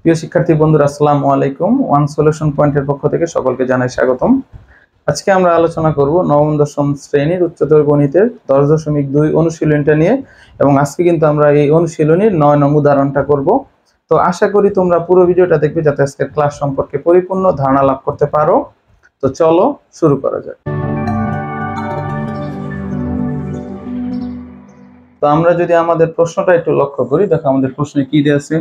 প্রিয় শিক্ষার্থী বন্ধুরা, আসসালামু আলাইকুম। ওয়ান সলিউশন পয়েন্টের পক্ষ থেকে সকলকে জানাই স্বাগতম। আজকে আমরা আলোচনা করব নবম দশম শ্রেণীর উচ্চতর গণিতের 10.2 অনুশীলনীটা নিয়ে, এবং আজকে কিন্তু আমরা এই অনুশীলনীর 9 নং উদাহরণটা করব। তো আশা করি তোমরা পুরো ভিডিওটা দেখবে যাতে আজকের ক্লাস সম্পর্কে পরিপূর্ণ ধারণা লাভ করতে পারো। তো চলো শুরু করা যাক। তো আমরা যদি আমাদের প্রশ্নটা একটু লক্ষ্য করি, দেখো আমাদের প্রশ্নে কি দেয়া আছে।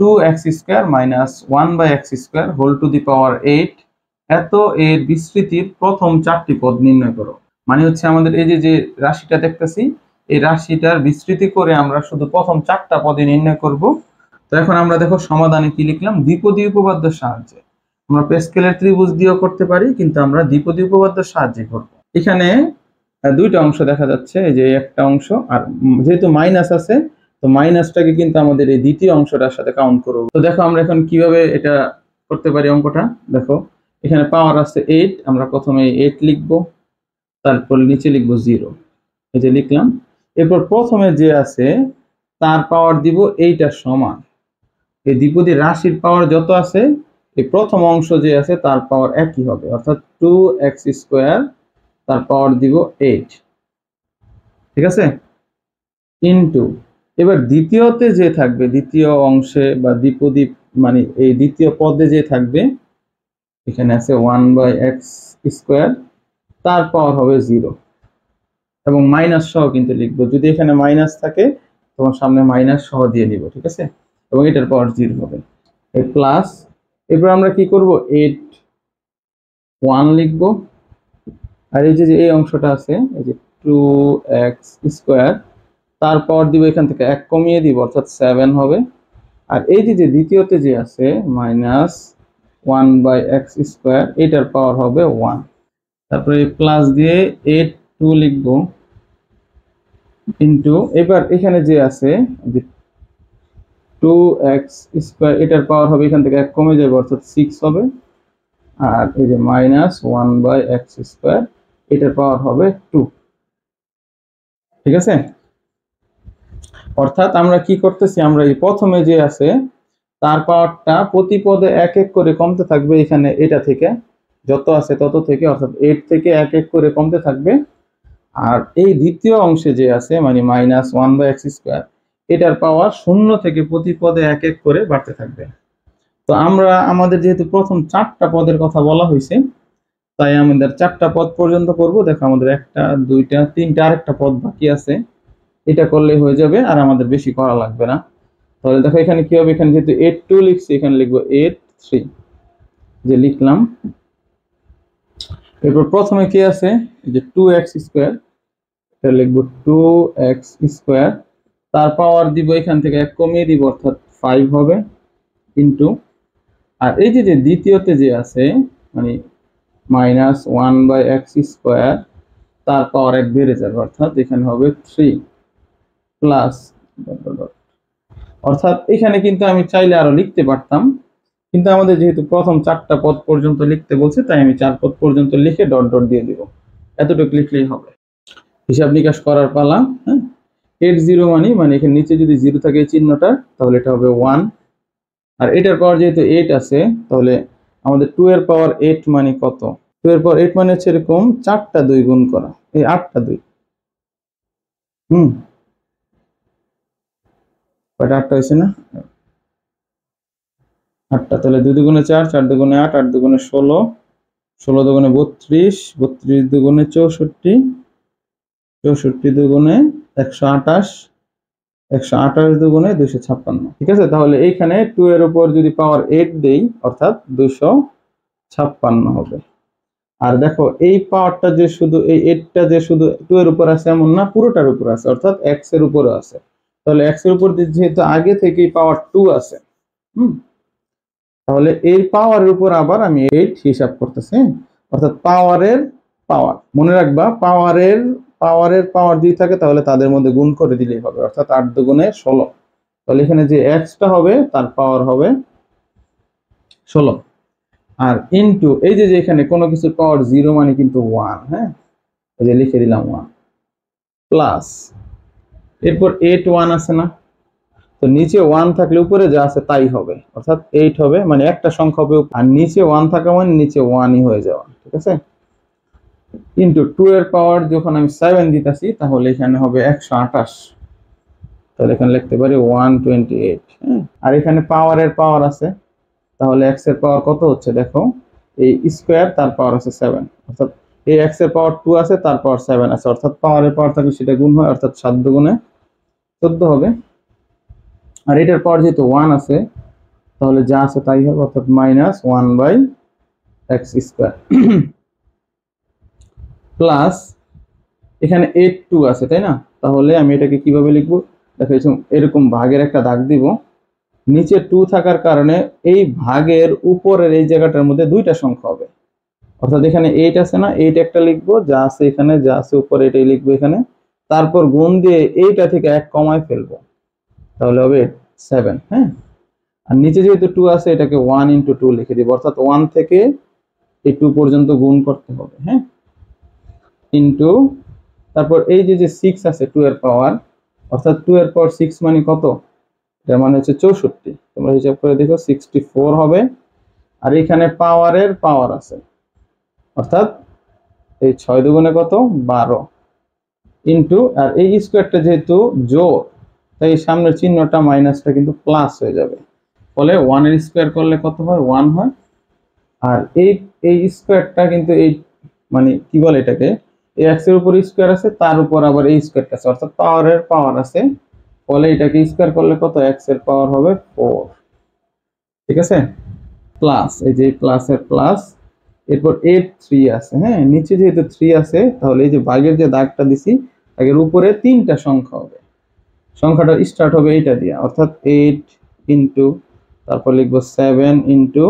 2x square minus 1/x square whole to the power 8 এত এর বিস্তৃতির প্রথম 4টি পদ নির্ণয় করো। মানে হচ্ছে আমাদের এই যে রাশিটা দেখতেছি, এই রাশিটার বিস্তৃতি করে আমরা শুধু প্রথম 4টা পদে নির্ণয় করব। তো এখন আমরা দেখো সমাধানে কি লিখলাম, দ্বিপদী উপপাদ্যের সাহায্যে। আমরা পেস্কেলের ত্রিভুজ দিয়েও করতে পারি, কিন্তু আমরা দ্বিপদী উপপাদ্যের সাহায্যে করব। এখানে দুইটা অংশ দেখা যাচ্ছে, এই যে একটা অংশ, আর যেহেতু মাইনাস আছে তো মাইনাসটাকে কিন্তু আমাদের এই দ্বিতীয় অংশটার সাথে কাউন্ট করব। তো দেখো আমরা এখন কিভাবে এটা করতে পারি অঙ্কটা। দেখো এখানে পাওয়ার আছে 8, আমরা প্রথমে 8 লিখব, তারপর নিচে লিখব 0, এই যে লিখলাম। এরপর প্রথমে যে আছে তার পাওয়ার দিব এইটার সমান। এই দ্বিপদী রাশির পাওয়ার যত আছে এই প্রথম অংশ যে আছে তার পাওয়ার একই হবে, অর্থাৎ 2x স্কয়ার তার পাওয়ার দিব 8, ঠিক আছে, ইনটু এবার দ্বিতীয়তে যে থাকবে, দ্বিতীয় অংশে বা দ্বিপদী মানে এই দ্বিতীয় পদে যে থাকবে, এখানে আছে 1/x স্কয়ার, তার পাওয়ার হবে 0, এবং মাইনাস সহ কিন্তু লিখবো। যদি এখানে মাইনাস থাকে তোমার সামনে মাইনাস সহ দিয়ে দিব, ঠিক আছে, এবং এটার পাওয়ার 0 হবে। এই প্লাস, এরপর আমরা কি করব, 8 1 লিখবো, আর এই যে এই অংশটা আছে, এই যে 2x স্কয়ার তার পাওয়ার দিব, এখান থেকে 1 কমিয়ে দিব, অর্থাৎ 7 হবে। আর এই যে দ্বিতীয়তে যে আছে মাইনাস 1/x স্কয়ার, এটার পাওয়ার হবে 1। তারপরে প্লাস দিয়ে 8 2 লিখবো, ইনটু এবার এখানে যে আছে যে 2x স্কয়ার, এটার পাওয়ার হবে, এখান থেকে 1 কমে যাবে, অর্থাৎ 6 হবে। আর এই যে মাইনাস 1/x স্কয়ার, এটার পাওয়ার হবে 2, ঠিক আছে। অর্থাৎ আমরা কি করতেছি, আমরা এই প্রথমে যে আছে তার পাওয়ারটা প্রতি পদে এক এক করে কমতে থাকবে, এখানে এটা থেকে যত আছে তত থেকে, অর্থাৎ 8 থেকে এক এক করে কমতে থাকবে। আর এই দ্বিতীয় অংশে যে আছে মানে মাইনাস 1/x স্কয়ার, এটার পাওয়ার 0 থেকে প্রতি পদে এক এক করে বাড়তে থাকবে। তো আমরা আমাদের যেহেতু প্রথম 4টা পদের কথা বলা হয়েছে, তাই আমাদের 4টা পদ পর্যন্ত করব। দেখো আমাদের 1টা 2টা 3টা আরেকটা পদ বাকি আছে, এটা করলে হয়ে যাবে, আর আমাদের বেশি করা লাগবে না। তাহলে দেখো এখানে কি হবে, এখানে যেহেতু 8 2 লিখছি, এখানে লিখবো 8 3, যে লিখলাম। এরপর প্রথমে কি আছে, এই যে 2x স্কয়ার, এটা লিখবো 2x স্কয়ার, তার পাওয়ার দিব, এখান থেকে 1 কমিয়ে দিব, অর্থাৎ 5 হবে, ইনটু আর এই যে দ্বিতীয়তে যে আছে মানে মাইনাস 1/x স্কয়ার, তার পাওয়ার 1 বেড়ে যাবে, অর্থাৎ এখানে হবে 3 প্লাস, অর্থাৎ এখানে কিন্তু আমি চাইলে আরো লিখতে পারতাম, কিন্তু আমাদের যেহেতু প্রথম 4টা পদ পর্যন্ত লিখতে বলছে, তাই আমি 4 পদ পর্যন্ত লিখে ডট ডট দিয়ে দিব। এতটুকু লিখলেই হবে। হিসাব নিকাশ করার পালা। হ্যাঁ, 8 0 মানে এখানে নিচে যদি 0 থাকে এই চিহ্নটা, তাহলে এটা হবে 1। আর এটার পাওয়ার যেহেতু 8 আছে, তাহলে আমাদের 2 এর পাওয়ার 8 মানে কত, 2 এর পাওয়ার 8 মানে হচ্ছে এরকম 4টা 2 গুণ করা, এই 8টা 2। কয়টা 8টা হয়েছে না, 8টা। তাহলে 2 দুগুণে 4, 4 দুগুণে 8, 8 দুগুণে 16, 16 দুগুণে 32, 32 দুগুণে 64, 64 দুগুণে 128, 128 দুগুণে 256, ঠিক আছে। তাহলে এইখানে 2 এর উপর যদি পাওয়ার 8 দেই, অর্থাৎ 256 হবে। আর দেখো এই পাওয়ারটা যে শুধু এই 8টা যে শুধু 2 এর উপর আছে এমন না, পুরোটার উপর আছে, অর্থাৎ x এর উপরে আছে। তাহলে x এর উপর যেহেতু আগে থেকেই পাওয়ার 2 আছে, তাহলে এই পাওয়ারের উপর আবার আমি 8 হিসাব করতেছি, অর্থাৎ পাওয়ারের পাওয়ার, মনে রাখবা পাওয়ারের পাওয়ার যদি থাকে তাহলে তাদের মধ্যে গুণ করে দিলেই হবে, অর্থাৎ 8 দুগুণে 16। তাহলে এখানে যে xটা হবে তার পাওয়ার হবে 16, আর ইনটু এই যে এখানে কোনো কিছুর পাওয়ার 0 মানে কিন্তু 1, হ্যাঁ, এই যে লিখে দিলাম 1, প্লাস এরপর 8 1 আছে না, তো নিচে 1 থাকলে উপরে যা আছে তাই হবে, অর্থাৎ 8 হবে, মানে একটা সংখ্যা হবে আর নিচে 1 থাকা মানে নিচে 1ই হয়ে যাওয়া, ঠিক আছে। কিন্তু 2 এর পাওয়ার যখন আমি 7 দিতেছি তাহলে এখানে হবে 128, তাহলে এখানে লিখতে পারি 128। হ্যাঁ, আর এখানে পাওয়ারের পাওয়ার আছে, তাহলে x এর পাওয়ার কত হচ্ছে দেখো, এই স্কয়ার তার পাওয়ার আছে 7, অর্থাৎ এই x এর পাওয়ার 2 আছে তার পাওয়ার 7 আছে, অর্থাৎ পাওয়ারের পাওয়ার থাকলে সেটা গুণ হয়, অর্থাৎ 7 দুগুণে 14 হবে। আর এটার পাওয়ার যেহেতু 1 আছে তাহলে যা আছে তাই হবে, অর্থাৎ -1/x স্কয়ার প্লাস এখানে 8 আছে তাই না, তাহলে আমি এটাকে কিভাবে লিখবো দেখো, এরকম ভাগের একটা দাগ দিব, নিচে 2 থাকার কারণে এই ভাগের উপরের এই জায়গাটার মধ্যে দুইটা সংখ্যা হবে, অর্থাৎ এখানে 8 আছে না, 8 একটা লিখবো, যা আছে এখানে যা আছে উপরে এটাই লিখবো এখানে, তারপর গুণ দিয়ে এইটা থেকে 1 কমায় ফেলবো, তাহলে হবে 7। হ্যাঁ, আর নিচে যেহেতু 2 আছে এটাকে 1 × 2 লিখে দিব, অর্থাৎ 1 থেকে এই 2 পর্যন্ত গুণ করতে হবে। হ্যাঁ, ইনটু তারপর এই যে 6 আছে 2 এর পাওয়ার, অর্থাৎ 2 এর পাওয়ার 6 মানে কত, এর মানে হচ্ছে 64, তোমরা হিসাব করে দেখো 64 হবে। আর এখানে পাওয়ারের পাওয়ার আছে, অর্থাৎ এই 6 দুগুণে কত 12 ইনটু, আর এই স্কয়ারটা যেহেতু জোড় তাই সামনের চিহ্নটা মাইনাসটা কিন্তু প্লাস হয়ে যাবে, ফলে 1 এর স্কয়ার করলে কত হয় 1 হয়। আর এই স্কয়ারটা কিন্তু এই মানে কি বলে এটাকে, এই x এর উপর স্কয়ার আছে তার উপর আবার এই স্কয়ারটা আছে, অর্থাৎ পাওয়ারের পাওয়ার আছে, ফলে এটাকে স্কয়ার করলে কত x এর পাওয়ার হবে 4, ঠিক আছে। প্লাস এই যে প্লাসের প্লাস, এরপর 3 আছে। হ্যাঁ, নিচে যেহেতু 3 আছে তাহলে এই যে ভাগের যে দাগটা দিছি এর উপরে 3টা সংখ্যা হবে, সংখ্যাটা স্টার্ট হবে এইটা দিয়ে, অর্থাৎ 8 ইনটু তারপর লিখবো 7 ইনটু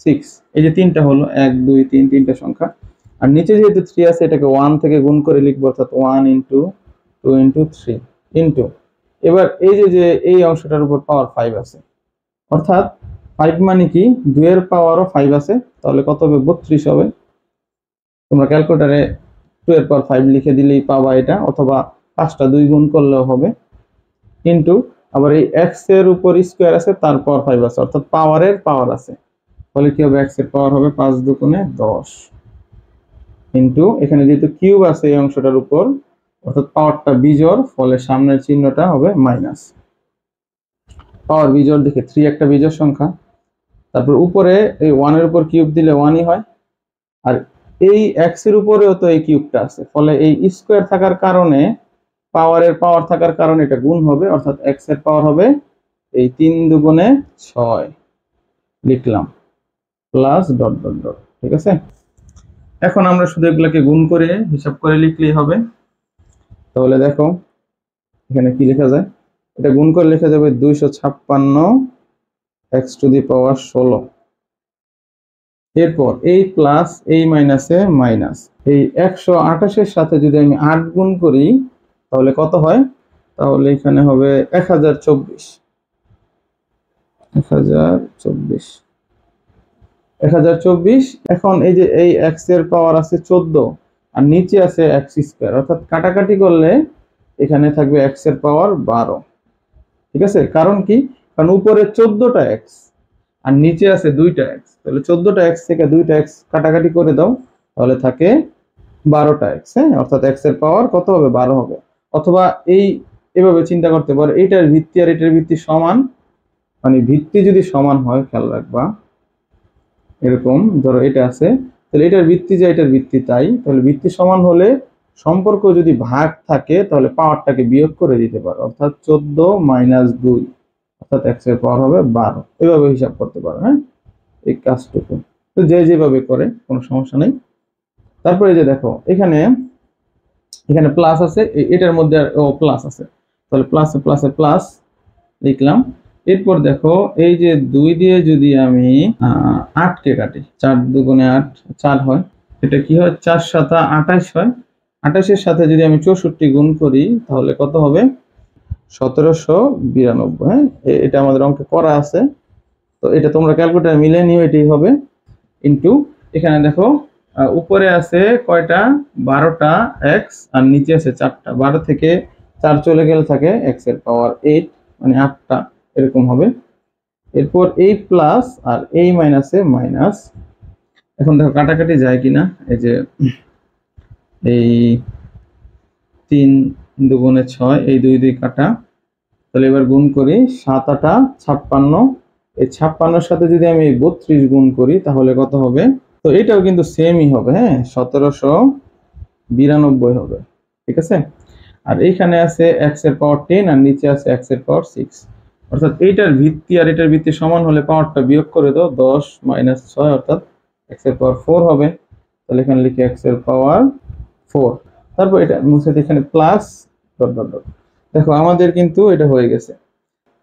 6, এই যে 3টা হলো 1 2 3 3টা সংখ্যা। আর নিচে যেহেতু 3 আছে এটাকে 1 থেকে গুণ করে লিখবো, অর্থাৎ 1 ইনটু 2 ইনটু 3 ইনটু, এবার এই যে এই অংশটার উপর পাওয়ার 5 আছে, অর্থাৎ 5 মানে কি 2 এর পাওয়ারও 5 আছে, তাহলে কত হবে 32 হবে। তোমরা ক্যালকুলেটরে 2 এর পাওয়ার 5 লিখে দিলেই পাবা এটা, অথবা 5টা 2 গুণ করলেও হবে, ইনটু আবার এই x এর উপর স্কয়ার আছে তার পাওয়ার 5 আছে, অর্থাৎ পাওয়ারের পাওয়ার আছে, তাহলে কি হবে x এর পাওয়ার হবে 5 দুগুণে 10 ইনটু এখানে যেহেতু কিউব আছে এই অংশটার উপর, অর্থাৎ পাওয়ারটা বিজোড়, ফলে সামনের চিহ্নটা হবে মাইনাস, পাওয়ার বিজোড় দেখে 3 একটা বিজোড় সংখ্যা, তারপর উপরে এই 1 এর উপর কিউব দিলে 1ই হয়, আর এই x এর উপরেও তো এই কিউবটা আছে, ফলে এই স্কয়ার থাকার কারণে পাওয়ারের পাওয়ার থাকার কারণে এটা গুণ হবে, অর্থাৎ x এর পাওয়ার হবে এই 3 দুগুণে 6 লিখলাম, প্লাস ডট ডট ডট, ঠিক আছে। এখন আমরা শুধু এগুলোকে গুণ করে হিসাব করে লিখলেই হবে, তাহলে দেখো এখানে কি লেখা যায়, এটা গুণ করে লেখা যাবে 256 x টু দি পাওয়ার 16, এরপর এই প্লাস এই মাইনাসে মাইনাস, এই 128 এর সাথে যদি আমি 8 গুণ করি তাহলে কত হয়, তাহলে এখানে হবে 1024, 1024। এখন এই যে এই x এর পাওয়ার আছে 14 আর নিচে আছে x স্কয়ার, অর্থাৎ কাটাকাটি করলে এখানে থাকবে x এর পাওয়ার 12, ঠিক আছে। কারণ কি, কারণ উপরে 14টা x আর নিচে আছে 2টা x, তাহলে 14টা x থেকে 2টা x কাটাকাটি করে দাও, তাহলে থাকে 12টা x। হ্যাঁ, অর্থাৎ x এর পাওয়ার কত হবে 12 হবে। অথবা এভাবে চিন্তা করতে পারো, এইটার ভিত্তি আর এটার ভিত্তি সমান, মানে ভিত্তি যদি সমান হয় খেয়াল রাখবা, এরকম ধরো এটা আছে, তাহলে এটার ভিত্তি যা এটার ভিত্তি তাই, তাহলে ভিত্তি সমান হলে সম্পর্ক যদি ভাগ থাকে তাহলে পাওয়ারটাকে বিয়োগ করে দিতে পারো, অর্থাৎ 14 - 2, অর্থাৎ x এর পাওয়ার হবে 12, এভাবে হিসাব করতে পারো। হ্যাঁ, এই কাজটুকু তো যেভাবে করে কোনো সমস্যা নেই। তারপরে এই যে দেখো এখানে প্লাস আছে, এটার মধ্যে প্লাস আছে, তাহলে প্লাসে প্লাসে প্লাস লিখলাম। এরপর দেখো এই যে 2 দিয়ে যদি আমি 8 কে কাটি, 4 দুগুণে 8 4 হয়, এটা কি হয় 4 × 7 = 28 হয়। 28 এর সাথে যদি আমি 64 গুণ করি তাহলে কত হবে 1792। হ্যাঁ, এটা আমাদের অঙ্কে করা আছে, তো এটা তোমরা ক্যালকুলেটরে মিলিয়ে নিও, এটাই হবে ইনটু এখানে দেখো উপরে আছে কয়টা 12টা x আর নিচে আছে 4টা, 12 থেকে 4 চলে গেলে থাকে x এর পাওয়ার 8, মানে 8টা এরকম হবে। এরপর এই প্লাস আর এই মাইনাসে মাইনাস। এখন দেখো কাটাকাটি যায় কিনা, এই যে এই 3 দুগুণে 6, এই 2 2 কাটা। তাহলে এবার গুণ করি, 7 8 56। এই 56-র সাথে যদি আমি 32 গুণ করি তাহলে কত হবে? তো এটাও কিন্তু সেমই হবে, হ্যাঁ, 1792 হবে। ঠিক আছে। আর এইখানে আছে x এর পাওয়ার 10 আর নিচে আছে x এর পাওয়ার 6, অর্থাৎ এইটার ভিত্তি আর এটার ভিত্তি সমান হলে পাওয়ারটা বিয়োগ করে দাও, 10 - 6 অর্থাৎ x এর পাওয়ার 4 হবে। তাহলে এখানে লিখি x এর পাওয়ার 4। তারপর এটা মুছে দিয়ে এখানে প্লাস ডট ডট ডট। দেখো আমাদের কিন্তু এটা হয়ে গেছে।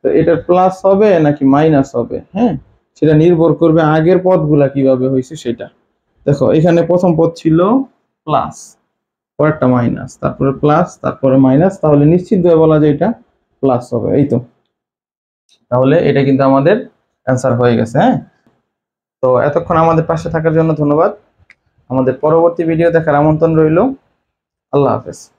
তো এটার প্লাস হবে নাকি মাইনাস হবে, হ্যাঁ, সেটা নির্ভর করবে আগের পদগুলা কিভাবে হয়েছে সেটা। দেখো এখানে প্রথম পদ ছিল প্লাস, পরেরটা মাইনাস, তারপরে প্লাস, তারপরে মাইনাস, তাহলে নিশ্চিতভাবে বলা যায় এটা প্লাস হবে। এই তো, তাহলে এটা কিন্তু আমাদের অ্যান্সার হয়ে গেছে। হ্যাঁ, তো এতক্ষণ আমাদের পাশে থাকার জন্য ধন্যবাদ। আমাদের পরবর্তী ভিডিও দেখার আমন্ত্রণ রইল। আল্লাহ হাফেজ।